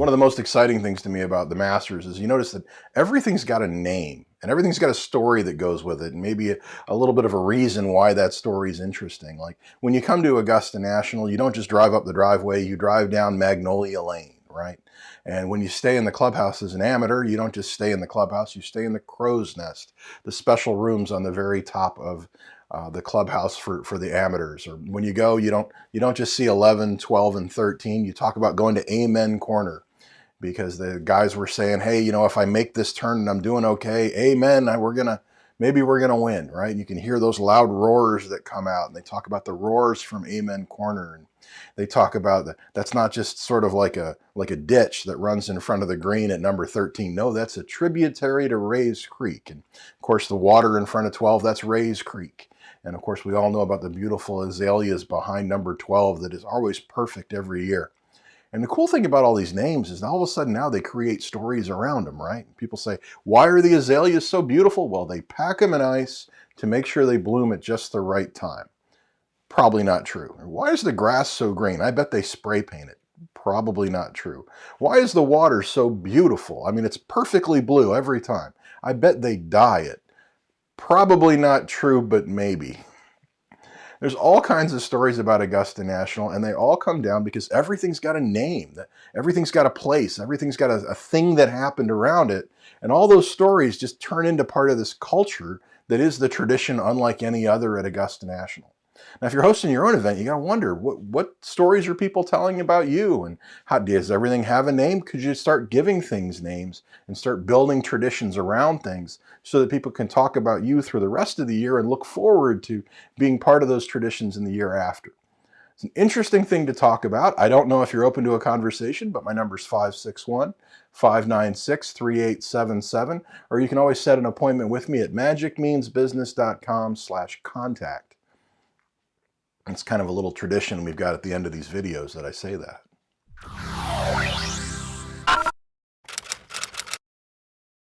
One of the most exciting things to me about the Masters is you notice that everything's got a name and everything's got a story that goes with it, and maybe a little bit of a reason why that story is interesting. Like when you come to Augusta National, you don't just drive up the driveway, you drive down Magnolia Lane, right? And when you stay in the clubhouse as an amateur, you don't just stay in the clubhouse, you stay in the crow's nest, the special rooms on the very top of the clubhouse for the amateurs. Or when you go, you don't just see 11, 12, and 13. You talk about going to Amen Corner, because the guys were saying, hey, if I make this turn and I'm doing okay, amen, maybe we're gonna win, right? You can hear those loud roars that come out, and they talk about the roars from Amen Corner, and they talk about that's not just sort of like a ditch that runs in front of the green at number 13. No, that's a tributary to Rays Creek, and of course the water in front of 12, that's Rays Creek. And of course we all know about the beautiful azaleas behind number 12 that is always perfect every year. And the cool thing about all these names is all of a sudden now they create stories around them, right? People say, why are the azaleas so beautiful? Well, they pack them in ice to make sure they bloom at just the right time. Probably not true. Why is the grass so green? I bet they spray paint it. Probably not true. Why is the water so beautiful? I mean, it's perfectly blue every time. I bet they dye it. Probably not true, but maybe. There's all kinds of stories about Augusta National, and they all come down because everything's got a name, everything's got a place, everything's got a thing that happened around it, and all those stories just turn into part of this culture that is the tradition unlike any other at Augusta National. Now, if you're hosting your own event, you got to wonder, what stories are people telling about you, and how does everything have a name? Could you start giving things names and start building traditions around things so that people can talk about you through the rest of the year and look forward to being part of those traditions in the year after? It's an interesting thing to talk about. I don't know if you're open to a conversation, but my number is 561-596-3877, or you can always set an appointment with me at magicmeansbusiness.com/contact. It's kind of a little tradition we've got at the end of these videos that I say that.